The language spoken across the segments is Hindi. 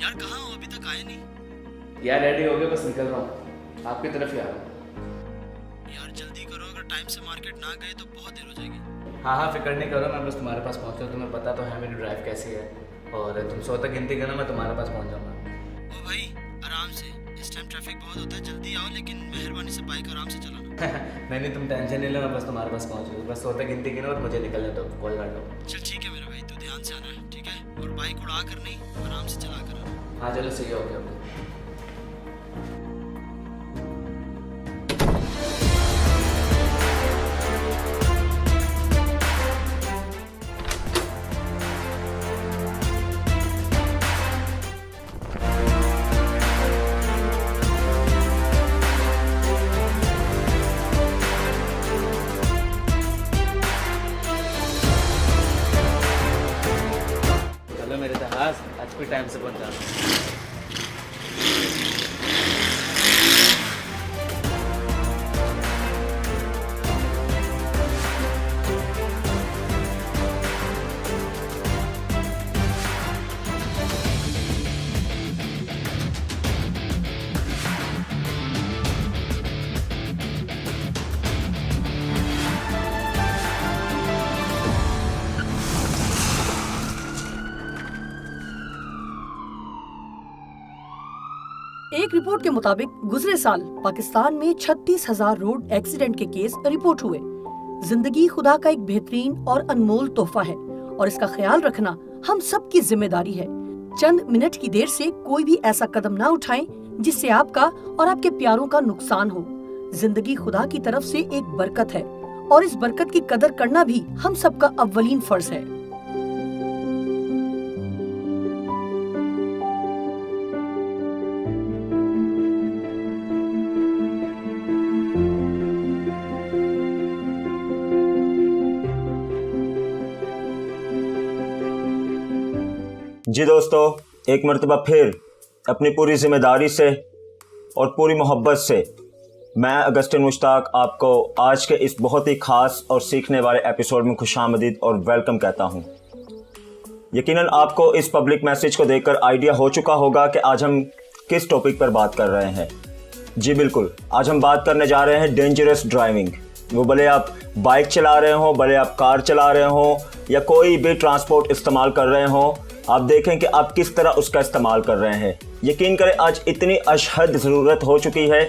यार कहाँ हो, अभी तक आए नहीं? यार रेडी हो गए, बस निकल रहा हूँ, आपकी तरफ ही आ रहा हूँ। यार जल्दी करो, अगर टाइम से मार्केट ना गए तो बहुत देर हो जाएगी। हाँ फिक्र नहीं करो, मैं बस तुम्हारे पास पहुँचा। तुम्हें पता तो है मेरी ड्राइव कैसी है, और तुम 100 तक गिनती करना, मैं तुम्हारे पास पहुँच जाऊँगा। ओ भाई आराम से, इस टाइम ट्रैफिक बहुत होता है, जल्दी आओ लेकिन मेहरबानी से बाइक आराम से चलाना। नहीं तुम टेंशन नहीं लो, मैं बस तुम्हारे पास पहुँच गई। बस 100 तक गिनती गिनो और मुझे निकलने दो, कॉल कर लो। चल ठीक है मेरा भाई, तू ध्यान से आना, ठीक है? और बाइक उड़ा कर नहीं, आराम से चला कर आना। हाँ चलो सही है, ओके। चलो मेरे इतिहास, आज भी टाइम से पहुंच जाना। एक रिपोर्ट के मुताबिक गुजरे साल पाकिस्तान में 36,000 रोड एक्सीडेंट के केस रिपोर्ट हुए। जिंदगी खुदा का एक बेहतरीन और अनमोल तोहफा है और इसका ख्याल रखना हम सब की जिम्मेदारी है। चंद मिनट की देर से कोई भी ऐसा कदम ना उठाएं जिससे आपका और आपके प्यारों का नुकसान हो। जिंदगी खुदा की तरफ से एक बरकत है और इस बरकत की कदर करना भी हम सबका अव्वलीन फर्ज है। जी दोस्तों, एक मरतबा फिर अपनी पूरी जिम्मेदारी से और पूरी मोहब्बत से मैं अगस्टिन मुश्ताक आपको आज के इस बहुत ही ख़ास और सीखने वाले एपिसोड में खुशामदीद और वेलकम कहता हूं। यकीनन आपको इस पब्लिक मैसेज को देखकर आइडिया हो चुका होगा कि आज हम किस टॉपिक पर बात कर रहे हैं। जी बिल्कुल, आज हम बात करने जा रहे हैं डेंजरस ड्राइविंग। वो भले आप बाइक चला रहे हो, भले आप कार चला रहे हो या कोई भी ट्रांसपोर्ट इस्तेमाल कर रहे हो, आप देखें कि आप किस तरह उसका इस्तेमाल कर रहे हैं। यकीन करें आज इतनी अशहद ज़रूरत हो चुकी है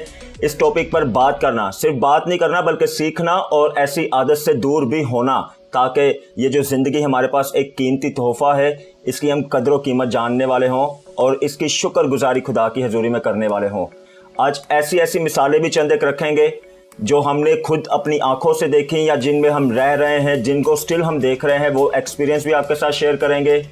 इस टॉपिक पर बात करना, सिर्फ बात नहीं करना बल्कि सीखना और ऐसी आदत से दूर भी होना, ताकि ये जो ज़िंदगी हमारे पास एक कीमती तोहफ़ा है इसकी हम कदर कीमत जानने वाले हों और इसकी शुक्रगुजारी खुदा की हजूरी में करने वाले हों। आज ऐसी ऐसी मिसालें भी चंद एक रखेंगे जो हमने खुद अपनी आंखों से देखी या जिनमें हम रह रहे हैं, जिनको स्टिल हम देख रहे हैं, वो एक्सपीरियंस भी आपके साथ शेयर करेंगे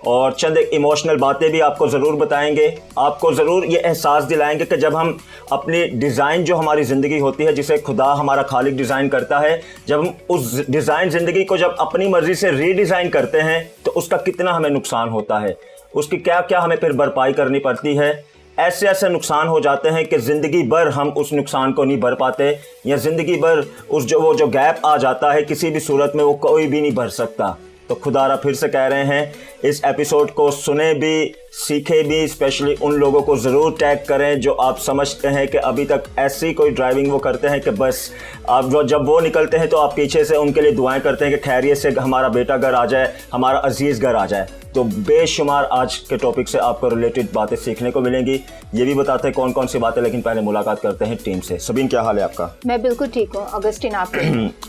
और चंद एक इमोशनल बातें भी आपको ज़रूर बताएंगे। आपको ज़रूर ये एहसास दिलाएंगे कि जब हम अपनी डिज़ाइन जो हमारी ज़िंदगी होती है, जिसे खुदा हमारा खालिक डिज़ाइन करता है, जब हम उस डिज़ाइन ज़िंदगी को जब अपनी मर्ज़ी से रीडिज़ाइन करते हैं तो उसका कितना हमें नुकसान होता है, उसकी क्या क्या हमें फिर भरपाई करनी पड़ती है। ऐसे ऐसे नुकसान हो जाते हैं कि ज़िंदगी भर हम उस नुकसान को नहीं भर पाते, या ज़िंदगी भर वो जो गैप आ जाता है किसी भी सूरत में वो कोई भी नहीं भर सकता। तो खुदारा फिर से कह रहे हैं, इस एपिसोड को सुने भी, सीखे भी, स्पेशली उन लोगों को ज़रूर टैग करें जो आप समझते हैं कि अभी तक ऐसी कोई ड्राइविंग वो करते हैं कि बस आप जब वो निकलते हैं तो आप पीछे से उनके लिए दुआएं करते हैं कि खैरियत से हमारा बेटा घर आ जाए, हमारा अजीज़ घर आ जाए। तो बेशुमार आज के टॉपिक से आपको रिलेटेड बातें सीखने को मिलेंगी। ये भी बताते हैं कौन कौन सी बातें, लेकिन पहले मुलाकात करते हैं टीम से। सबीन, क्या हाल है आपका? मैं बिल्कुल ठीक हूँ। अगस्टिन, आप?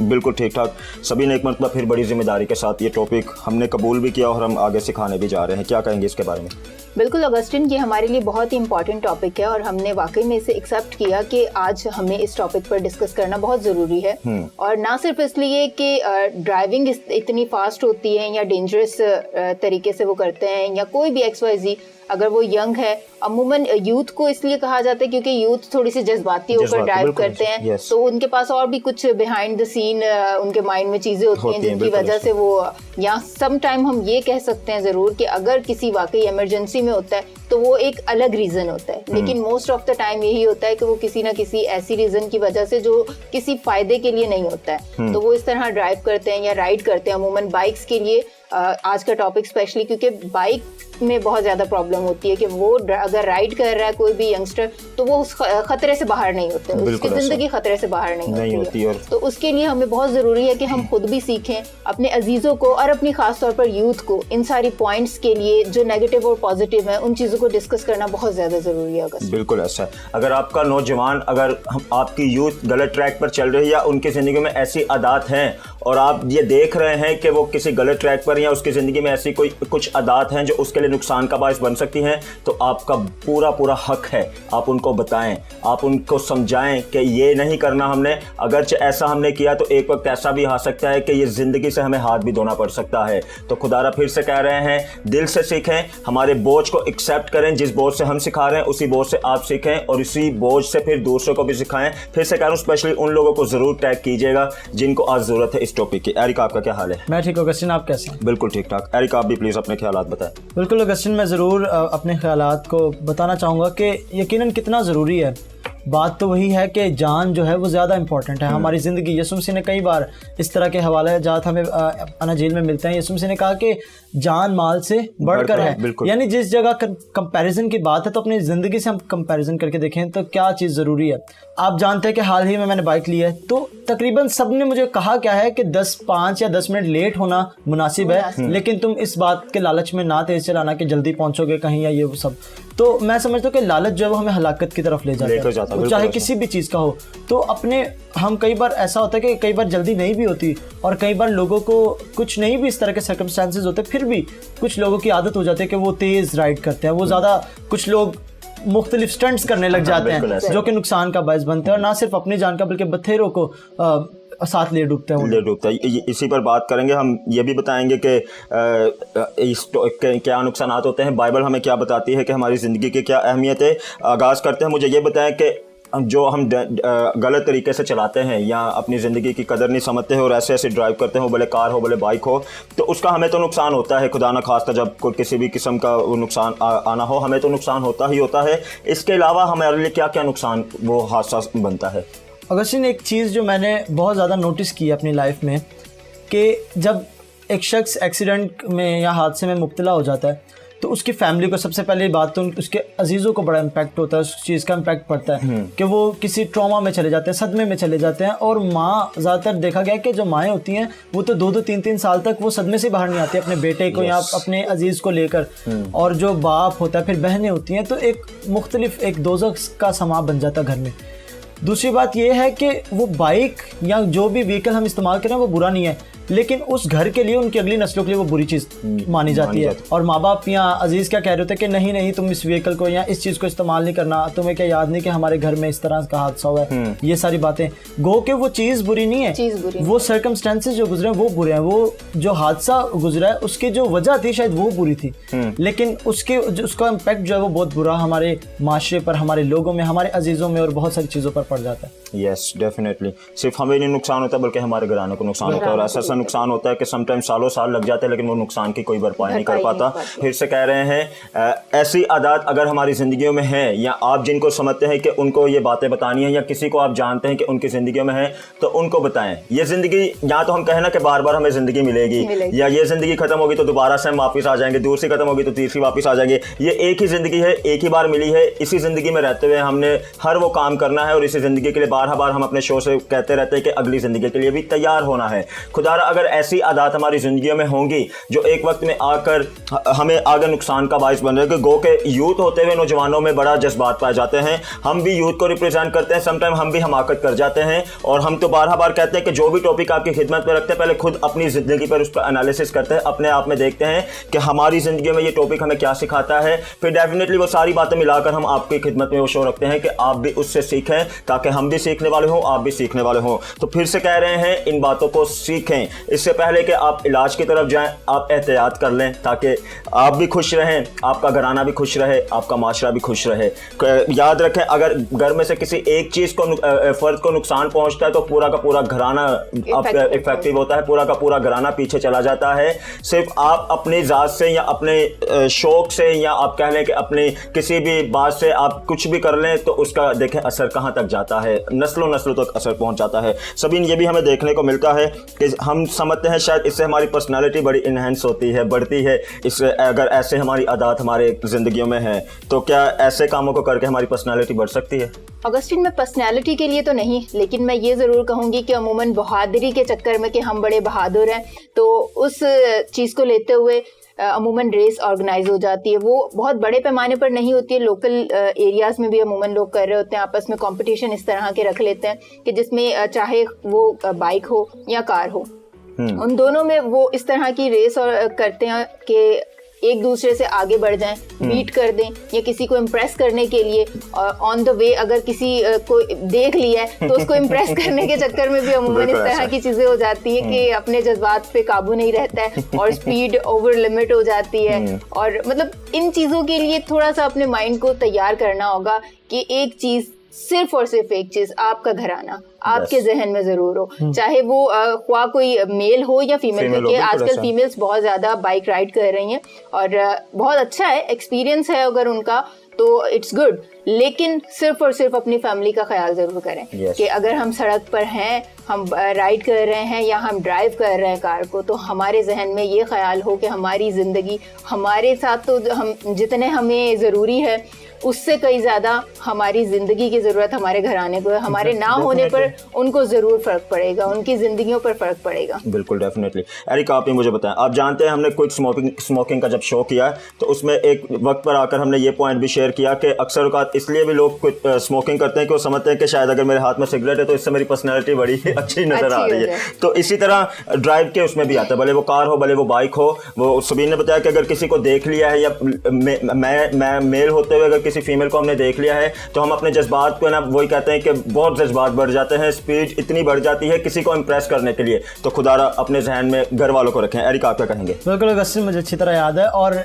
बिल्कुल ठीक ठाक। सबीन, एक मरतबा फिर बड़ी जिम्मेदारी के साथ ये टॉपिक हमने कबूल भी किया और हम आगे सिखाने भी जा रहे हैं। क्या कहेंगे इसके बारे में? बिल्कुल अगस्टिन, ये हमारे लिए बहुत ही इंपॉर्टेंट टॉपिक है और हमने वाकई में इसे एक्सेप्ट किया कि आज हमें इस टॉपिक पर डिस्कस करना बहुत ज़रूरी है। और ना सिर्फ इसलिए कि ड्राइविंग इतनी फास्ट होती है या डेंजरस तरीके से वो करते हैं, या कोई भी XYZ अगर वो यंग है, अमूमन यूथ को इसलिए कहा जाता है क्योंकि यूथ थोड़ी सी जज्बाती होकर ड्राइव करते हैं, तो उनके पास और भी कुछ बिहाइंड द सीन उनके माइंड में चीज़ें होती हैं जिनकी वजह से वो, या सम टाइम हम ये कह सकते हैं ज़रूर कि अगर किसी वाकई इमरजेंसी में होता है तो वो एक अलग रीज़न होता है, लेकिन मोस्ट ऑफ द टाइम यही होता है कि वो किसी ना किसी ऐसी रीज़न की वजह से जो किसी फ़ायदे के लिए नहीं होता है, तो वो इस तरह ड्राइव करते हैं या राइड करते हैं। अमूमन बाइक्स के लिए आज का टॉपिक स्पेशली, क्योंकि बाइक में बहुत ज़्यादा प्रॉब्लम होती है कि वो अगर राइड कर रहा है कोई भी यंगस्टर तो वो उस खतरे से बाहर नहीं होते, उसकी ज़िंदगी खतरे से बाहर नहीं होती है। तो उसके लिए हमें बहुत ज़रूरी है कि हम खुद भी सीखें, अपने अजीज़ों को और अपनी खास तौर पर यूथ को इन सारी पॉइंट्स के लिए जो नेगेटिव और पॉजिटिव है उन चीज़ों को डिस्कस करना बहुत ज़्यादा ज़रूरी है। बिल्कुल ऐसा। अगर आपका नौजवान, अगर आपकी यूथ गलत ट्रैक पर चल रही है या उनकी ज़िंदगी में ऐसी आदत हैं और आप ये देख रहे हैं कि वो किसी गलत ट्रैक पर या उसकी ज़िंदगी में ऐसी कोई कुछ आदत हैं जो उसके लिए नुकसान का बायस बन सकती हैं, तो आपका पूरा हक है आप उनको बताएं, आप उनको समझाएं कि ये नहीं करना हमने। अगरचे ऐसा हमने किया तो एक वक्त ऐसा भी आ सकता है कि ये ज़िंदगी से हमें हाथ भी धोना पड़ सकता है। तो खुदारा फिर से कह रहे हैं, दिल से सीखें, हमारे बोझ को एक्सेप्ट करें, जिस बोझ से हम सिखा रहे हैं उसी बोझ से आप सीखें और उसी बोझ से फिर दूसरों को भी सिखाएं। फिर से कह रहा हूँ, स्पेशली उन लोगों को ज़रूर टैग कीजिएगा जिनको आज ज़रूरत है इस टॉपिक की। एरिक, आपका क्या हाल है? मैं ठीक हूँ अगस्टिन, आप कैसे हैं? बिल्कुल ठीक ठाक। एरिक, आप भी प्लीज़ अपने ख्यालात बताएं। बिल्कुल अगस्टिन, मैं ज़रूर अपने ख्यालात को बताना चाहूँगा कि यकीनन कितना ज़रूरी है। बात तो वही है कि जान जो है वो ज़्यादा इंपॉर्टेंट है हमारी ज़िंदगी। यसुम मसीह ने कई बार इस तरह के हवाले जात हमें अनाजील में मिलते हैं। यसुम मसीह ने कहा कि जान माल से बढ़कर है, यानी जिस जगह कंपैरिजन की बात है तो अपनी ज़िंदगी से हम कंपैरिजन करके देखें तो क्या चीज़ ज़रूरी है। आप जानते हैं कि हाल ही में मैंने बाइक ली है तो तकरीबन सब ने मुझे कहा क्या है कि 5 या 10 मिनट लेट होना मुनासिब है, लेकिन तुम इस बात के लालच में ना तेज़ चलाना कि जल्दी पहुँचोगे कहीं या ये वो सब। तो मैं समझता हूँ कि लालच जो है वो हमें हलाकत की तरफ ले जाता है, चाहे किसी भी चीज़ का हो। तो हम कई बार ऐसा होता है कि कई बार जल्दी नहीं भी होती और कई बार लोगों को कुछ नहीं भी इस तरह के सर्कमस्टांसेस होते, फिर भी कुछ लोगों की आदत हो जाती है कि वो तेज़ राइड करते हैं, वो ज़्यादा, कुछ लोग मुख्तलिफ स्टंट्स करने लग जाते हैं जो कि नुकसान का बायस बनते हैं और ना सिर्फ अपनी जान का बल्कि बथेरों को साथ ले डूबते हैं। इसी पर बात करेंगे। हम ये भी बताएंगे कि क्या नुकसान होते हैं, बाइबल हमें क्या बताती है कि हमारी ज़िंदगी की क्या अहमियत है। आगाज़ करते हैं, मुझे ये बताएं कि जो हम गलत तरीके से चलाते हैं या अपनी ज़िंदगी की कदर नहीं समझते हैं और ऐसे ड्राइव करते हैं, भले कार हो भले बाइक हो, तो उसका हमें तो नुकसान होता है। खुदा न खास्ता जब कोई किसी भी किस्म का नुकसान आना हो, हमें तो नुकसान होता ही होता है। इसके अलावा हमारे लिए क्या क्या नुकसान वो हादसा बनता है? अगस्टिन, एक चीज़ जो मैंने बहुत ज़्यादा नोटिस की अपनी लाइफ में कि जब एक शख्स एक्सीडेंट में या हादसे में मुब्तला हो जाता है तो उसकी फैमिली को सबसे पहले बात तो उसके अजीज़ों को बड़ा इम्पैक्ट होता है, उस चीज़ का इम्पैक्ट पड़ता है कि वो किसी ट्रॉमा में चले जाते हैं, सदमे में चले जाते हैं। और माँ, ज़्यादातर देखा गया कि जो माएँ होती हैं वो तो 2-2, 3-3 साल तक वो सदमे से बाहर नहीं आती अपने बेटे को या अपने अजीज़ को लेकर। और जो बाप होता है, फिर बहनें होती हैं, तो एक मुख्तलिफ एक दोज़ख का समा बन जाता है घर में। दूसरी बात यह है कि वो बाइक या जो भी व्हीकल हम इस्तेमाल करें वो बुरा नहीं है, लेकिन उस घर के लिए, उनकी अगली नस्लों के लिए वो बुरी चीज़ मानी जाती है। और माँ बाप या अजीज़ क्या कह रहे होते हैं कि नहीं तुम इस व्हीकल को या इस चीज़ को इस्तेमाल नहीं करना, तुम्हें क्या याद नहीं कि हमारे घर में इस तरह का हादसा हुआ है। ये सारी बातें गो के वो चीज़ बुरी नहीं है, वो सर्कमस्टेंसेस जो गुजरे हैं वो बुरे हैं, वो जो हादसा गुजरा है उसकी जो वजह थी शायद वो बुरी थी, लेकिन उसका इम्पैक्ट जो है वो बहुत बुरा हमारे माशरे पर, हमारे लोगों में, हमारे अजीज़ों में और बहुत सारी चीज़ों पर पड़ जाता है। Yes, definitely. सिर्फ हमें नहीं नुकसान होता बल्कि हमारे घराने को नुकसान होता है, और ऐसा नुकसान होता है कि समटाइम सालों साल लग जाते हैं लेकिन वो नुकसान की कोई भरपाई नहीं कर पाता। फिर से कह रहे हैं, ऐसी आदत अगर हमारी ज़िंदगियों में है या आप जिनको समझते हैं कि उनको ये बातें बतानी है या किसी को आप जानते हैं कि उनकी ज़िंदगियों में है तो उनको बताएं। ये ज़िंदगी, या तो हम कहें ना कि बार बार हमें ज़िंदगी मिलेगी या ये ज़िंदगी ख़त्म होगी तो दोबारा से हम वापस आ जाएंगे, दूसरी ख़त्म होगी तो तीसरी वापस आ जाएंगे। ये एक ही ज़िंदगी है, एक ही बार मिली है। इसी ज़िंदगी में रहते हुए हमने हर वो काम करना है और इसी ज़िंदगी के लिए बार हम अपने शो से कहते रहते हैं कि अगली ज़िंदगी के लिए भी तैयार होना है। खुदारा अगर ऐसी आदत हमारी ज़िंदगियों में होंगी जो एक वक्त में आकर हमें आगे नुकसान का बायस बन रहे हैं। गो के यूथ होते हुए नौजवानों में बड़ा जज्बात पाए जाते हैं, हम भी यूथ को रिप्रेजेंट करते हैं, समटाइम हम भी हमाकत कर जाते हैं। और हम तो बार कहते हैं कि जो भी टॉपिक आपकी खिदमत में रखते हैं पहले खुद अपनी ज़िंदगी पर उस पर एनालिसिस करते हैं, अपने आप में देखते हैं कि हमारी ज़िंदगी में ये टॉपिक हमें क्या सिखाता है। फिर डेफिनेटली वो सारी बातें मिलाकर हम आपकी खिदमत में वो शो रखते हैं कि आप भी उससे सीखें, ताकि हम भी सीखने वाले हों, आप भी सीखने वाले हों। तो फिर से कह रहे हैं, इन बातों को सीखें। इससे पहले कि आप इलाज की तरफ जाएं, आप एहतियात कर लें ताकि आप भी खुश रहें, आपका घराना भी खुश रहे, आपका माशरा भी खुश रहे। याद रखें, अगर घर में से किसी एक चीज़ को फ़र्द को नुकसान पहुंचता है तो पूरा का पूरा घराना इफेक्टिव होता है, पूरा का पूरा घराना पीछे चला जाता है। सिर्फ आप अपनी ज़ात से या अपने शौक़ से या आप कह लें कि अपनी किसी भी बात से आप कुछ भी कर लें तो उसका देखें असर कहाँ तक जाता है, नस्लों तक असर पहुँच जाता है। सभी ये भी हमें देखने को मिलता है कि हम हम समझते हैं शायद इससे हमारी पर्सनालिटी बड़ी इन्हेंस होती है, बढ़ती है। इससे अगर ऐसे हमारी आदत हमारे ज़िंदगियों में है तो क्या ऐसे कामों को करके हमारी पर्सनालिटी बढ़ सकती है? ऑगस्टिन, में पर्सनैलिटी के लिए तो नहीं, लेकिन मैं ये ज़रूर कहूँगी कि अमूमन बहादुरी के चक्कर में कि हम बड़े बहादुर हैं, तो उस चीज़ को लेते हुए अमूमन रेस ऑर्गेनाइज हो जाती है। वो बहुत बड़े पैमाने पर नहीं होती है, लोकल एरियाज़ में भी अमूमन लोग कर रहे होते हैं, आपस में कंपटीशन इस तरह के रख लेते हैं कि जिसमें चाहे वो बाइक हो या कार हो, उन दोनों में वो इस तरह की रेस और करते हैं कि एक दूसरे से आगे बढ़ जाएं, बीट कर दें, या किसी को इम्प्रेस करने के लिए ऑन द वे अगर किसी को देख लिया है तो उसको इम्प्रेस करने के चक्कर में भी अमूमन इस तरह की चीजें हो जाती है कि अपने जज्बात पे काबू नहीं रहता है और स्पीड ओवर लिमिट हो जाती है। और मतलब इन चीजों के लिए थोड़ा सा अपने माइंड को तैयार करना होगा कि एक चीज, सिर्फ और सिर्फ एक चीज, आपका घराना आपके जहन में जरूर हो, चाहे वो ख्वाह कोई मेल हो या फीमेल, क्योंकि आजकल फीमेल्स बहुत ज्यादा बाइक राइड कर रही हैं और बहुत अच्छा है, एक्सपीरियंस है अगर उनका तो इट्स गुड, लेकिन सिर्फ और सिर्फ अपनी फैमिली का ख्याल जरूर करें कि अगर हम सड़क पर हैं, हम राइड कर रहे हैं या हम ड्राइव कर रहे हैं कार को, तो हमारे जहन में ये ख्याल हो कि हमारी ज़िंदगी हमारे साथ तो हम जितने हमें ज़रूरी है उससे कई ज़्यादा हमारी ज़िंदगी की ज़रूरत हमारे घराने को है। हमारे ना होने पर उनको ज़रूर फ़र्क पड़ेगा, उनकी ज़िंदगियों पर फ़र्क पड़ेगा। बिल्कुल, डेफिनेटली। एरिक, आप ही मुझे बताएं, आप जानते हैं हमने क्विट स्मोकिंग का जब शो किया तो उसमें एक वक्त पर आकर हमने ये पॉइंट भी शेयर किया कि अक्सर औक़ात इसलिए भी लोग क्विट स्मोकिंग करते हैं कि वो समझते हैं कि शायद अगर मेरे हाथ में सिगरेट है तो इससे मेरी पर्सनैलिटी बड़ी अच्छी नज़र आ रही है। तो इसी तरह ड्राइव के उसमें भी आता है, भले वो कार हो भले वो बाइक हो। वो सबीन ने बताया कि अगर किसी को देख लिया है या मैं मेल होते हुए अगर किसी फीमेल को हमने देख लिया है तो हम अपने जज्बात को ना, वही कहते हैं कि बहुत जज्बात बढ़ जाते हैं, स्पीड इतनी बढ़ जाती है किसी को इम्प्रेस करने के लिए। तो खुदारा अपने जहन में घर वालों को रखें। एरिक, आप क्या कहेंगे? बिल्कुल अगस्टिन, मुझे अच्छी तरह याद है, और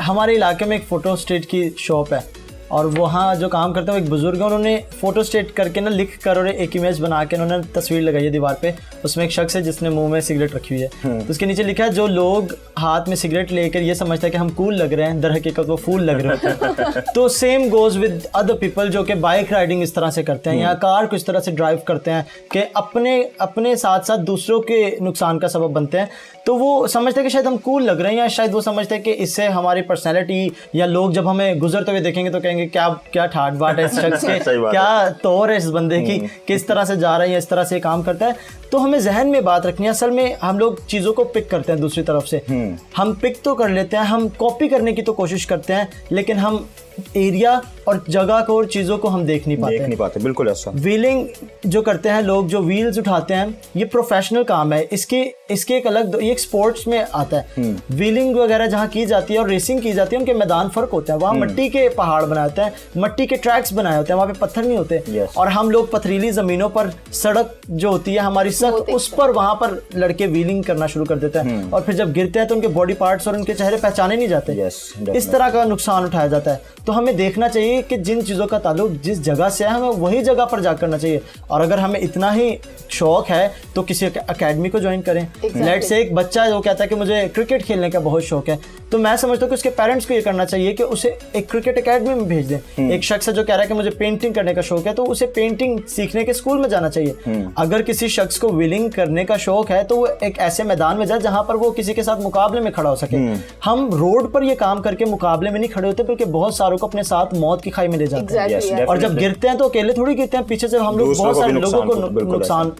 हमारे इलाके में एक फ़ोटो स्टेट की शॉप है और वहाँ जो काम करते हैं वो एक बुजुर्ग है, उन्होंने फ़ोटो स्टेट करके ना लिख कर और एक इमेज बना के उन्होंने तस्वीर लगाई है दीवार पे। उसमें एक शख्स है जिसने मुंह में सिगरेट रखी हुई है, तो उसके नीचे लिखा है जो लोग हाथ में सिगरेट लेकर ये समझते हैं कि हम कूल लग रहे हैं, दर हकीकत वो फूल लग रहे हैं। तो same goes with other people जो कि बाइक राइडिंग इस तरह से करते हैं या कार को इस तरह से ड्राइव करते हैं कि अपने साथ साथ दूसरों के नुकसान का सबब बनते हैं। तो वो समझते हैं कि शायद हम कूल लग रहे हैं, या शायद वो समझते हैं कि इससे हमारी पर्सनैलिटी, या लोग जब हमें गुजरते हुए देखेंगे तो कहेंगे क्या ठाट बाट है इस शख्स के, क्या तौर है इस बंदे की, किस तरह से जा रहा है, इस तरह से काम करता है। तो हमें जहन में बात रखनी है। असल में हम लोग चीज़ों को पिक करते हैं दूसरी तरफ से, हम पिक तो कर लेते हैं, हम कॉपी करने की तो कोशिश करते हैं, लेकिन हम एरिया और जगह को और चीज़ों को हम देख नहीं पाते। बिल्कुल ऐसा। व्हीलिंग जो करते हैं लोग, जो व्हील्स उठाते हैं, ये प्रोफेशनल काम है। इसके एक अलग, ये एक स्पोर्ट्स में आता है। व्हीलिंग वगैरह जहाँ की जाती है और रेसिंग की जाती है, उनके मैदान फ़र्क होता है। वहाँ मिट्टी के पहाड़ बनाते हैं, मिट्टी के ट्रैक्स बनाए होते हैं, वहाँ पे पत्थर नहीं होते। और हम लोग पथरीली ज़मीनों पर, सड़क जो होती है हमारी सख्त, उस पर वहाँ पर लड़के व्हीलिंग करना शुरू कर देते हैं और फिर जब गिरते हैं तो उनके बॉडी पार्ट्स और उनके चेहरे पहचाने नहीं जाते। इस तरह का नुकसान उठाया जाता है। तो हमें देखना चाहिए कि जिन चीज़ों का ताल्लुक जिस जगह से है हमें वही जगह पर जा करना चाहिए। और अगर हमें इतना ही शौक है तो किसी अकेडमी को ज्वाइन करें। लेट से एक बच्चा है जो कहता है कि मुझे क्रिकेट खेलने का बहुत शौक है, तो मैं समझता हूँ कि उसके पेरेंट्स को ये करना चाहिए कि उसे एक क्रिकेट अकेडमी में भेज दें। एक शख्स है जो कह रहा है कि मुझे पेंटिंग करने का शौक है, तो उसे पेंटिंग सीखने के स्कूल में जाना चाहिए। अगर किसी शख्स को व्हीलिंग करने का शौक है तो वो एक ऐसे मैदान में जाए जहाँ पर वो किसी के साथ मुकाबले में खड़ा हो सके। हम रोड पर ये काम करके मुकाबले में नहीं खड़े होते, बल्कि बहुत सारों को अपने साथ मौत की खाई में ले जाते हैं। और जब गिरते हैं तो अकेले थोड़ी गिरते हैं, पीछे से हम लोग बहुत सारे लोगों को नुकसान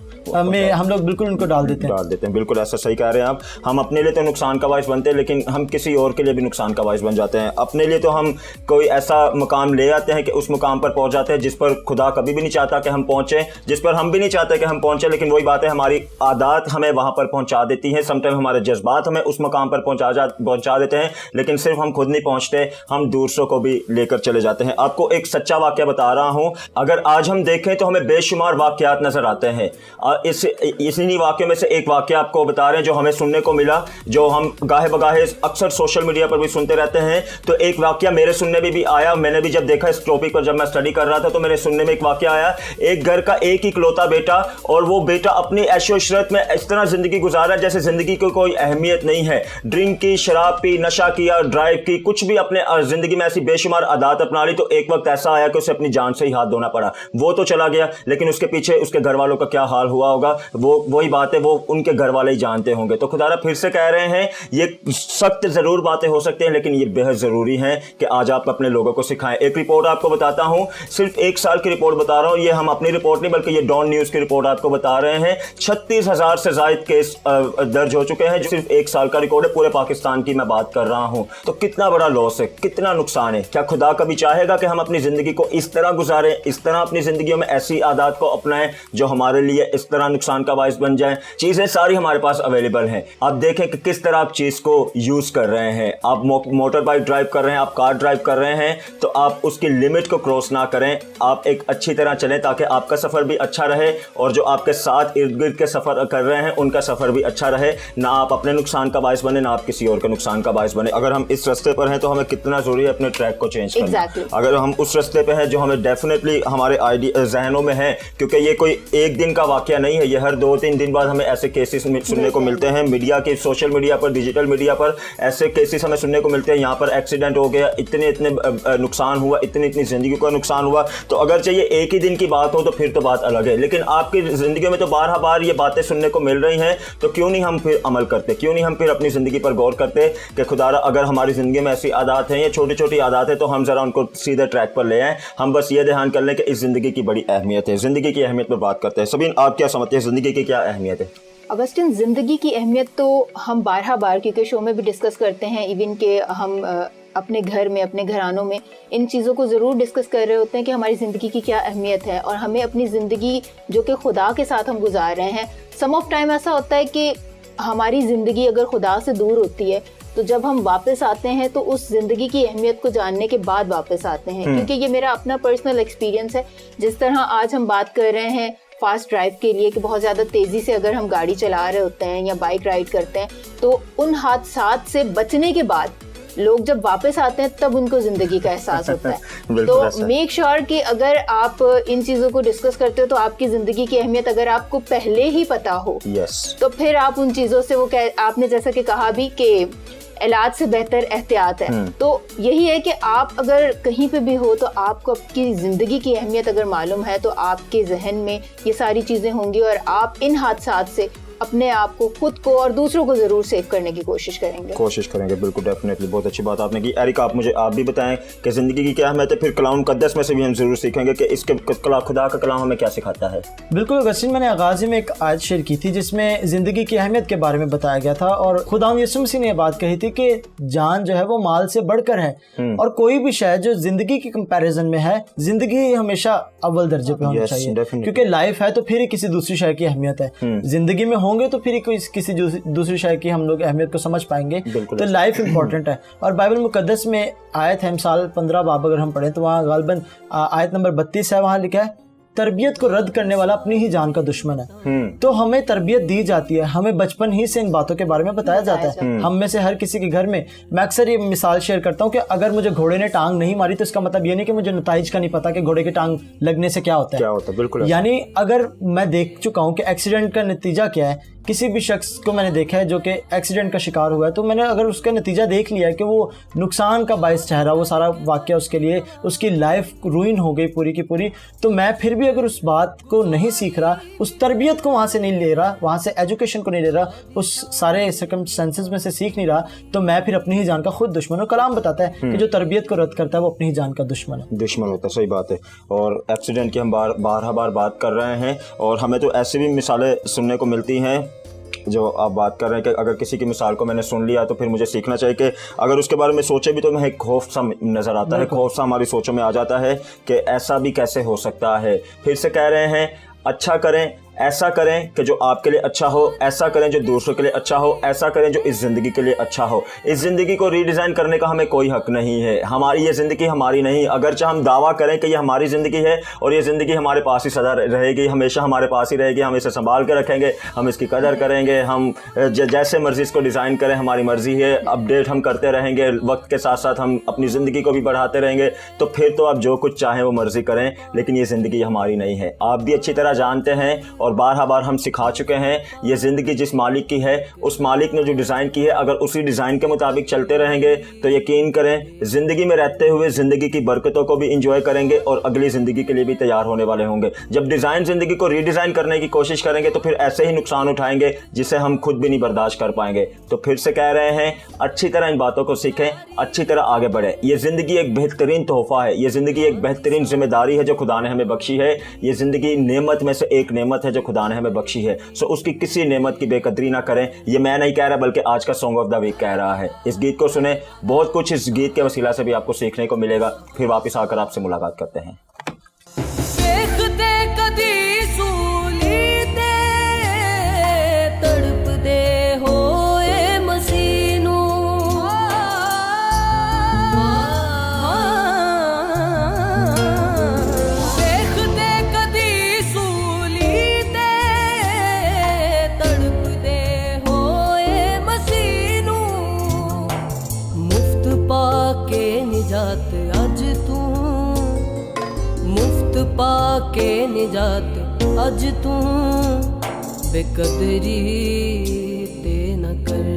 में हम लोग बिल्कुल उनको डाल देते हैं। बिल्कुल ऐसा सही कह रहे हैं आप। हम अपने लिए तो नुकसान का बाइस बनते हैं, लेकिन हम किसी और के लिए भी नुकसान का बाइस बन जाते हैं। अपने लिए तो हम कोई ऐसा मुकाम ले आते हैं कि उस मुकाम पर पहुंच जाते हैं जिस पर खुदा कभी भी नहीं चाहता कि हम पहुंचे, जिस पर हम भी नहीं चाहते कि हम पहुंचे। लेकिन वही बात है, हमारी आदत हमें वहां पर पहुंचा देती है। समटाइम हमारे जज्बात हमें उस मुकाम पर पहुंचा देते हैं, लेकिन सिर्फ हम खुद नहीं पहुंचते, हम दूसरों को भी लेकर चले जाते हैं। आपको एक सच्चा वाकया बता रहा हूं। अगर आज हम देखें तो हमें बेशुमार वाकयात नजर आते हैं। इन्हीं वाकयों में से एक वाकया आपको बता रहे हैं जो हमें सुनने को मिला, जो हम गाहे बगाहे अक्सर सोशल मीडिया पर भी सुनते रहते हैं। तो एक वाकया मेरे सुनने में भी आया, मैंने भी जब देखा इस टॉपिक पर, जब मैं स्टडी कर रहा था तो मेरे सुनने में एक वाकया आया। एक घर का एक ही इकलौता बेटा, और वो बेटा अपनी ऐशो इशरत में इस तरह जिंदगी गुजारा जैसे जिंदगी की कोई अहमियत नहीं है। ड्रिंक की, शराब पी, नशा किया, ड्राइव की, कुछ भी अपने जिंदगी में ऐसी बेशुमार आदत अपना ली। तो एक वक्त ऐसा आया कि उसे अपनी जान से ही हाथ धोना पड़ा। वो तो चला गया, लेकिन उसके पीछे उसके घर वालों का क्या हाल हुआ होगा, वही बात है, वो उनके घर वाले ही जानते होंगे। तो खुदारा फिर से कह रहे हैं, ये सख्त जरूर बातें हो सकती हैं, लेकिन ये बेहद जरूरी है कि आज आप अपने लोगों को सिखाएं। एक रिपोर्ट आपको बताता हूं, सिर्फ 1 साल की रिपोर्ट बता रहा हूं, ये हम अपनी रिपोर्ट नहीं बल्कि ये डॉन न्यूज की रिपोर्ट आपको बता रहे हैं। 36,000 से ज्यादा केस दर्ज हो चुके हैं, जो सिर्फ 1 साल का रिकॉर्ड है। पूरे पाकिस्तान की मैं बात कर रहा हूं। तो कितना बड़ा लॉस है, कितना नुकसान है। क्या खुदा कभी चाहेगा कि हम अपनी जिंदगी को इस तरह गुजारें, इस तरह अपनी जिंदगियों में ऐसी आदत को अपनाएं जो हमारे लिए इस तरह नुकसान का बायस बन जाए। चीजें सारी हमारे पास अवेलेबल हैं, आप देखें कि किस तरह आप चीज को यूज कर रहे हैं। आप मोटर बाइक ड्राइव कर रहे हैं, आप कार ड्राइव कर रहे हैं, तो आप उसकी लिमिट को क्रॉस ना करें। आप एक अच्छी तरह चलें ताकि आपका सफर भी अच्छा रहे और जो आपके साथ इर्द गिर्द के सफर कर रहे हैं उनका सफर भी अच्छा रहे। ना आप अपने नुकसान का बायस बने, ना आप किसी और के नुकसान का बायस बने। अगर हम इस रास्ते पर हैं तो हमें कितना जरूरी है अपने ट्रैक को चेंज करना। अगर हम उस रास्ते पे हैं जो हमें डेफिनेटली हमारे जहनों में है, क्योंकि ये कोई एक दिन का वाकया नहीं है, ये हर 2-3 दिन बाद हमें ऐसे केसेस सुनने को मिलते हैं। मीडिया के, सोशल मीडिया पर, डिजिटल मीडिया पर ऐसे केसेस हमें सुनने को मिलते हैं। यहाँ पर एक्सीडेंट हो गया, इतने नुकसान हुआ, इतनी जिंदगी का नुकसान हुआ। तो अगर चाहिए एक ही दिन की बात हो तो फिर तो बात अलग है, लेकिन आपकी जिंदगी में तो बारहा बार ये बातें सुनने को मिल रही हैं। तो क्यों नहीं हम फिर अमल करते, क्यों नहीं हम फिर अपनी जिंदगी पर गौर करते कि खुदारा अगर हमारी जिंदगी में ऐसी आदत हैं या छोटी छोटी आदत है तो हम जरा उनको सीधे ट्रैक पर ले आए। हम बस ये ध्यान कर लें कि इस जिंदगी की बड़ी अहमियत है। जिंदगी की अहमियत पर बात करते हैं। सबीन, आप क्या समझते हैं, जिंदगी की क्या अहमियत है? अगस्टिन, ज़िंदगी की अहमियत तो हम बार क्योंकि शो में भी डिस्कस करते हैं, इवन के हम अपने घर में, अपने घरानों में इन चीज़ों को ज़रूर डिस्कस कर रहे होते हैं कि हमारी ज़िंदगी की क्या अहमियत है और हमें अपनी ज़िंदगी जो कि खुदा के साथ हम गुजार रहे हैं। सम ऑफ टाइम ऐसा होता है कि हमारी ज़िंदगी अगर खुदा से दूर होती है तो जब हम वापस आते हैं तो उस ज़िंदगी की अहमियत को जानने के बाद वापस आते हैं। क्योंकि ये मेरा अपना पर्सनल एक्सपीरियंस है। जिस तरह आज हम बात कर रहे हैं फास्ट ड्राइव के लिए कि बहुत ज़्यादा तेज़ी से अगर हम गाड़ी चला रहे होते हैं या बाइक राइड करते हैं तो उन हादसात से बचने के बाद लोग जब वापस आते हैं तब उनको ज़िंदगी का एहसास होता है। तो मेक श्योर कि अगर आप इन चीज़ों को डिस्कस करते हो तो आपकी ज़िंदगी की अहमियत अगर आपको पहले ही पता हो तो फिर आप उन चीज़ों से, वो आपने जैसा कि कहा भी कि इलाज से बेहतर एहतियात है, तो यही है कि आप अगर कहीं पे भी हो तो आपको आपकी ज़िंदगी की अहमियत अगर मालूम है तो आपके जहन में ये सारी चीज़ें होंगी और आप इन हादसात से अपने आप को, खुद को और दूसरों को जरूर सेव करने की कोशिश करेंगे। बिल्कुल, डेफिनेटली, बहुत अच्छी बात आपने की। एरिक, आप भी बताएं कि ज़िंदगी की क्या अहमियत है। फिर कलाम मुक़द्दस में से भी हम ज़रूर सीखेंगे कि इसके खुदा का कलाम हमें क्या सिखाता है। बिल्कुल अगस्टिन, मैंने आगाज़ में एक आयत शेयर की थी जिसमें ज़िंदगी की अहमियत के बारे में बताया गया था और खुदा यीशु मसीह ने यह बात कही थी कि जान जो है वो माल से बढ़कर है और कोई भी शय जो ज़िंदगी की कंपैरिजन में है, ज़िंदगी हमेशा अव्वल दर्जे पे होनी चाहिए, क्योंकि लाइफ है तो फिर ही किसी दूसरी शय की अहमियत है। ज़िंदगी में होंगे तो फिर किसी दूसरी शय की हम लोग अहमियत को समझ पाएंगे। तो लाइफ इंपॉर्टेंट है। और बाइबल मुकद्दस में आयत है, मिसाल 15 बाब अगर हम पढ़ें तो वहाँ गालबन आयत नंबर 32 है, वहाँ लिखा है तरबियत को रद्द करने वाला अपनी ही जान का दुश्मन है। तो हमें तरबियत दी जाती है, हमें बचपन ही से इन बातों के बारे में बताया जाता है। हम में से हर किसी के घर में, मैं अक्सर ये मिसाल शेयर करता हूँ कि अगर मुझे घोड़े ने टांग नहीं मारी तो इसका मतलब ये नहीं कि मुझे नताइज का नहीं पता कि घोड़े की टांग लगने से क्या होता है। बिल्कुल, यानी अगर मैं देख चुका हूँ कि एक्सीडेंट का नतीजा क्या है, किसी भी शख्स को मैंने देखा है जो कि एक्सीडेंट का शिकार हुआ है, तो मैंने अगर उसका नतीजा देख लिया है कि वो नुकसान का बायस ठहरा, वो सारा वाकया उसके लिए, उसकी लाइफ रूइन हो गई पूरी की पूरी, तो मैं फिर भी अगर उस बात को नहीं सीख रहा, उस तरबियत को वहाँ से नहीं ले रहा, वहाँ से एजुकेशन को नहीं ले रहा, उस सारे सर्कमस्टेंसेस में से सीख नहीं रहा, तो मैं फिर अपनी ही जान का खुद दुश्मन हूँ। कलाम बताता है कि जो तरबियत को रद्द करता है वो अपनी ही जान का दुश्मन होता है। सही बात है। और एक्सीडेंट की हम बार बात कर रहे हैं और हमें तो ऐसी भी मिसालें सुनने को मिलती हैं जो आप बात कर रहे हैं कि अगर किसी की मिसाल को मैंने सुन लिया तो फिर मुझे सीखना चाहिए कि अगर उसके बारे में सोचे भी तो हमें एक खौफ सा नज़र आता है, खौफ सा हमारी सोचों में आ जाता है कि ऐसा भी कैसे हो सकता है। फिर से कह रहे हैं, अच्छा करें ऐसा करें कि जो आपके लिए अच्छा हो, ऐसा करें जो दूसरों के लिए अच्छा हो, ऐसा करें जो इस ज़िंदगी के लिए अच्छा हो। इस ज़िंदगी को रीडिज़ाइन करने का हमें कोई हक नहीं है। हमारी ये ज़िंदगी हमारी नहीं, अगरचे हम दावा करें कि ये हमारी ज़िंदगी है और ये ज़िंदगी हमारे पास ही सदा रहेगी, हमेशा हमारे पास ही रहेगी, हम इसे संभाल के रखेंगे, हम इसकी कदर करेंगे, हम जैसे मर्ज़ी इसको डिज़ाइन करें, हमारी मर्ज़ी है, अपडेट हम करते रहेंगे, वक्त के साथ साथ हम अपनी ज़िंदगी को भी बढ़ाते रहेंगे, तो फिर तो आप जो कुछ चाहें वो मर्ज़ी करें, लेकिन ये ज़िंदगी हमारी नहीं है। आप भी अच्छी तरह जानते हैं और बार हम सिखा चुके हैं, ये ज़िंदगी जिस मालिक की है, उस मालिक ने जो डिज़ाइन की है, अगर उसी डिज़ाइन के मुताबिक चलते रहेंगे तो यकीन करें ज़िंदगी में रहते हुए ज़िंदगी की बरकतों को भी इंजॉय करेंगे और अगली ज़िंदगी के लिए भी तैयार होने वाले होंगे। जब डिज़ाइन ज़िंदगी को रीडिज़ाइन करने की कोशिश करेंगे तो फिर ऐसे ही नुकसान उठाएंगे जिसे हम खुद भी नहीं बर्दाश्त कर पाएंगे। तो फिर से कह रहे हैं, अच्छी तरह इन बातों को सीखें, अच्छी तरह आगे बढ़ें। ये ज़िंदगी एक बेहतरीन तोहफ़ा है, ये ज़िंदगी एक बेहतरीन जिम्मेदारी है जो खुदा ने हमें बख्शी है। ये ज़िंदगी नेमत में से एक नेमत है जो खुदा ने हमें बख्शी है। सो उसकी किसी नेमत की बेकदरी ना करें। ये मैं नहीं कह रहा बल्कि आज का सॉन्ग ऑफ द वीक कह रहा है। इस गीत को सुने, बहुत कुछ इस गीत के वसीला से भी आपको सीखने को मिलेगा। फिर वापस आकर आपसे मुलाकात करते हैं। पाके निजात अज तू बेकदरी ते न कर।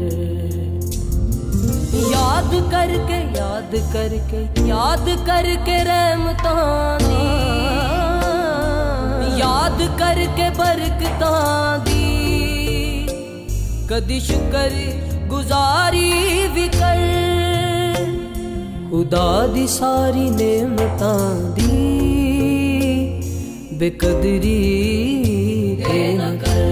याद करके याद करके याद करके रहमतां दी, याद करके बरकतां दी, कदी शुक्र गुजारी भी कर। खुदा दी सारी नेमतां दी बेकदरी ते न कर।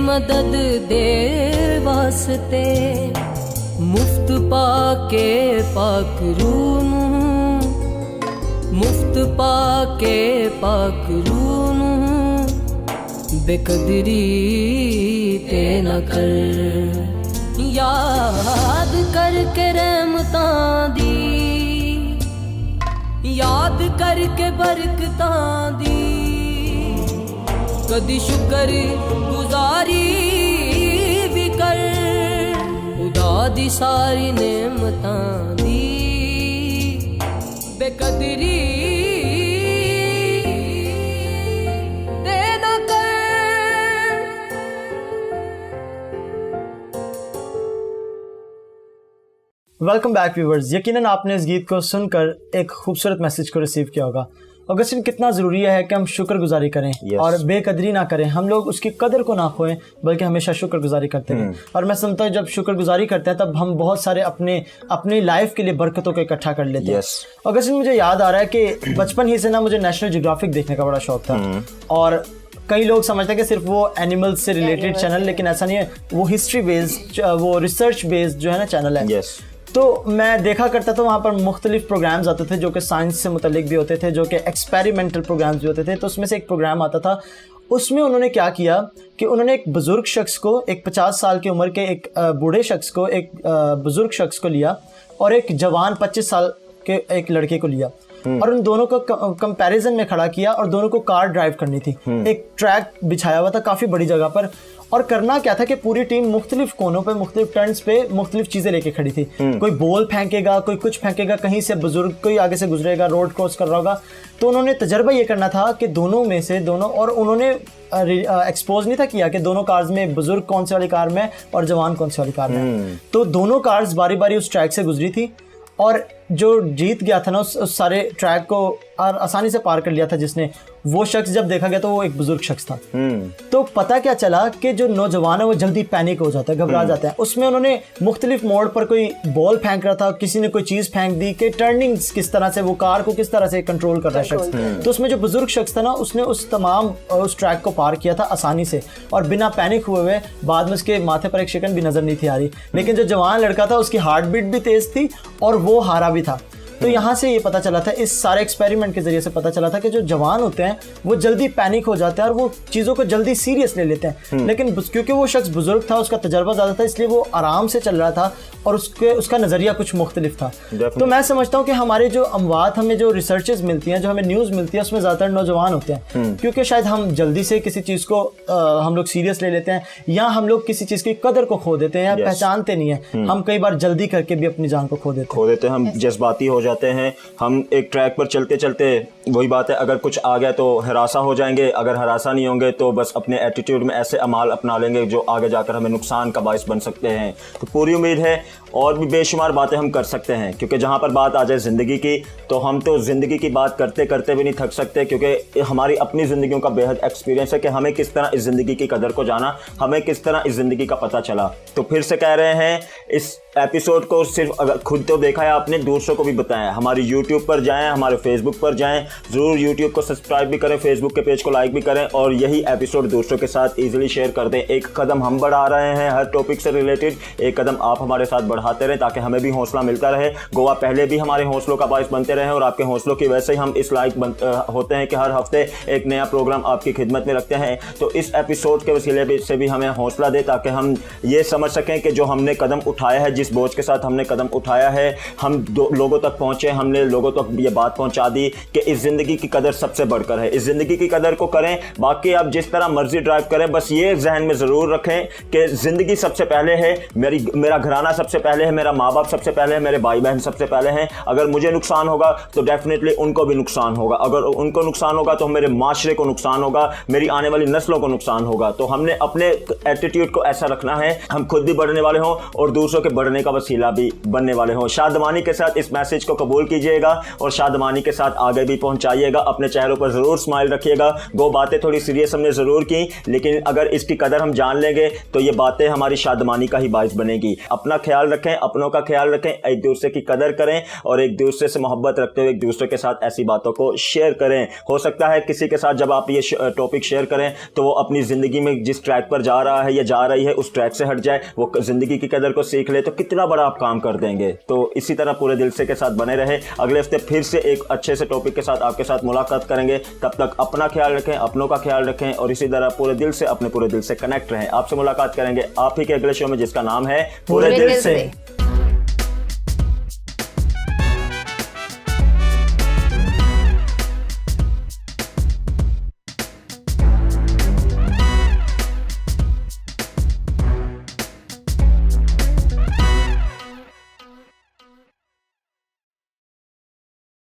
मदद दे वास्ते मुफ्त पाके पाक रूह नूं, मुफ्त पाके पाक रूह नूं बेकदरी ते न कर। याद करके रहमतां दी, याद करके बरकतां दी, कदी शुक्र गुजारी भी कर। खुदा दी सारी नेमतां दी बेकदरी ते न कर। Welcome back viewers. यकीनन आपने इस गीत को सुनकर एक खूबसूरत मैसेज को रिसीव किया होगा। ऑगस्टिन, कितना ज़रूरी है कि हम शुक्रगुजारी करें और बेकदरी ना करें। हम लोग उसकी कदर को ना खोएं बल्कि हमेशा शुक्रगुजारी करते रहें। और मैं समझता हूँ जब शुक्रगुजारी करते हैं तब हम बहुत सारे अपनी लाइफ के लिए बरकतों को इकट्ठा कर लेते हैं। ऑगस्टिन, मुझे याद आ रहा है कि बचपन ही से ना मुझे नेशनल ज्योग्राफिक देखने का बड़ा शौक था। और कई लोग समझते हैं कि सिर्फ वो एनिमल्स से रिलेटेड चैनल, लेकिन ऐसा नहीं है। वो हिस्ट्री बेस्ड, वो रिसर्च बेस्ड जो है ना चैनल है। तो मैं देखा करता था, वहाँ पर मुख्तलिफ प्रोग्राम्स आते थे जो कि साइंस से मुतल्लिक भी होते थे, जो कि एक्सपेरिमेंटल प्रोग्राम्स भी होते थे। तो उसमें से एक प्रोग्राम आता था, उसमें उन्होंने क्या किया कि उन्होंने एक बुज़ुर्ग शख्स को, एक 50 साल की उम्र के एक बूढ़े शख्स को, एक बुज़ुर्ग शख्स को लिया और एक जवान 25 साल के एक लड़के को लिया और उन दोनों को कंपैरिजन में खड़ा किया और दोनों को कार ड्राइव करनी थी। एक ट्रैक बिछाया हुआ था काफ़ी बड़ी जगह पर, और करना क्या था कि पूरी टीम मुख्तलिफ कोनों पे, मुख्तलिफ टर्न्स पे मुख्तलिफ चीज़ें लेके खड़ी थी। कोई बॉल फेंकेगा, कोई कुछ फेंकेगा, कहीं से बुजुर्ग कोई आगे से गुजरेगा, रोड क्रॉस कर रहा होगा। तो उन्होंने तजर्बा ये करना था कि दोनों में से दोनों, और उन्होंने एक्सपोज नहीं था किया कि दोनों कार्स में बुजुर्ग कौन सी वाली कार में और जवान कौन सी वाली कार में। तो दोनों कार्स बारी बारी उस ट्रैक से गुजरी थी, और जो जीत गया था ना उस सारे ट्रैक को आसानी से पार कर लिया था जिसने, वो शख्स जब देखा गया तो वो एक बुजुर्ग शख्स था। तो पता क्या चला कि जो नौजवान है वो जल्दी पैनिक हो जाता है, घबरा जाता है। उसमें उन्होंने मुख्तलिफ मोड़ पर कोई बॉल फेंक रहा था, किसी ने कोई चीज़ फेंक दी कि टर्निंग्स किस तरह से, वो कार को किस तरह से कंट्रोल कर रहा है शख्स। तो उसमें जो बुजुर्ग शख्स था ना, उसने उस ट्रैक को पार किया था आसानी से और बिना पैनिक हुए। बाद में उसके माथे पर एक शिकन भी नजर नहीं थी आ रही, लेकिन जो जवान लड़का था उसकी हार्ट बीट भी तेज थी और वो हारा भी था। तो यहाँ से ये पता चला था, इस सारे एक्सपेरिमेंट के जरिए से पता चला था कि जो जवान होते हैं वो जल्दी पैनिक हो जाते हैं और वो चीज़ों को जल्दी सीरियस ले लेते हैं। लेकिन क्योंकि वो शख्स बुजुर्ग था, उसका तजर्बा ज़्यादा था, इसलिए वो आराम से चल रहा था और उसका नज़रिया कुछ मुख्तलिफ था। तो मैं समझता हूँ कि हमारे जो अमवात, हमें जो रिसर्चेज मिलती हैं, जो हमें न्यूज़ मिलती है, उसमें ज़्यादातर नौजवान होते हैं, क्योंकि शायद हम जल्दी से किसी चीज़ को हम लोग सीरियस ले लेते हैं, या हम लोग किसी चीज़ की कदर को खो देते हैं या पहचानते नहीं है। हम कई बार जल्दी करके भी अपनी जान को खो देते हैं, हम जज्बाती हो जाते हैं। हम एक ट्रैक पर चलते चलते, वही बात है, अगर कुछ आ गया तो हरासा हो जाएंगे, अगर हरासा नहीं होंगे तो बस अपने एटीट्यूड में ऐसे अमाल अपना लेंगे जो आगे जाकर हमें नुकसान का बाइस बन सकते हैं। तो पूरी उम्मीद है और भी बेशुमार बातें हम कर सकते हैं, क्योंकि जहाँ पर बात आ जाए ज़िंदगी की, तो हम तो ज़िंदगी की बात करते करते भी नहीं थक सकते, क्योंकि हमारी अपनी ज़िंदगियों का बेहद एक्सपीरियंस है कि हमें किस तरह इस ज़िंदगी की कदर को जाना, हमें किस तरह इस ज़िंदगी का पता चला। तो फिर से कह रहे हैं, इस एपिसोड को सिर्फ अगर खुद तो देखा है आपने, दूसरों को भी बताएं। हमारी यूट्यूब पर जाएं, हमारे फेसबुक पर जाएं, ज़रूर यूट्यूब को सब्सक्राइब भी करें, फेसबुक के पेज को लाइक भी करें, और यही एपिसोड दूसरों के साथ ईजिली शेयर कर दें। एक कदम हम बढ़ा रहे हैं हर टॉपिक से रिलेटेड, एक कदम आप हमारे साथ बढ़ाते रहें ताकि हमें भी हौसला मिलता रहे। गोवा पहले भी हमारे हौसलों का बाइस बनते रहे और आपके हौसलों की वजह से हम इस लायक होते हैं कि हर हफ्ते एक नया प्रोग्राम आपकी खिदमत में रखते हैं। तो इस एपिसोड के वसीले से भी हमें हौसला दे ताकि हम ये समझ सकें कि जो हमने कदम उठाया है, जिस बोझ के साथ हमने कदम उठाया है, हम लोगों तक पहुंचे, हमने लोगों तक ये बात पहुंचा दी कि इस ज़िंदगी की कदर सबसे बढ़कर है। इस ज़िंदगी की कदर को करें, बाकी आप जिस तरह मर्जी ड्राइव करें, बस ये जहन में ज़रूर रखें कि ज़िंदगी सबसे पहले है, मेरा घराना सबसे पहले है, मेरा माँ बाप सबसे पहले है, मेरे भाई बहन सबसे पहले हैं। अगर मुझे नुकसान होगा तो डेफिनेटली उनको भी नुकसान होगा, अगर उनको नुकसान होगा तो मेरे माशरे को नुकसान होगा, मेरी आने वाली नस्लों को नुकसान होगा। तो हमने अपने एटीट्यूड को ऐसा रखना है, हम खुद भी बढ़ने वाले हों और दूसरों के बढ़ने का वसीला भी बनने वाले हों। शादमानी के साथ इस मैसेज को कबूल कीजिएगा और शादमानी के साथ आगे भी पहुंचाइएगा। अपने चेहरों पर ज़रूर स्माइल रखिएगा। वो बातें थोड़ी सीरियस हमने ज़रूर की, लेकिन अगर इसकी कदर हम जान लेंगे तो ये बातें हमारी शादमानी का ही बाइस बनेगी। अपना ख्याल रखें, अपनों का ख्याल रखें, एक दूसरे की कदर करें और एक दूसरे से मोहब्बत रखते हुए एक दूसरे के साथ ऐसी बातों को शेयर करें। हो सकता है किसी के साथ जब आप ये टॉपिक शेयर करें तो वो अपनी ज़िंदगी में जिस ट्रैक पर जा रहा है या जा रही है उस ट्रैक से हट जाए, वो ज़िंदगी की कदर को सीख ले, तो कितना बड़ा आप काम कर देंगे। तो इसी तरह पूरे दिल से के साथ बने रहे। अगले हफ्ते फिर से एक अच्छे से टॉपिक के साथ आपके साथ मुलाकात करेंगे। तब तक अपना ख्याल रखें, अपनों का ख्याल रखें और इसी तरह पूरे दिल से, अपने पूरे दिल से कनेक्ट रहें। आपसे मुलाकात करेंगे आप ही के अगले शो में, जिसका नाम है पूरे दिल से।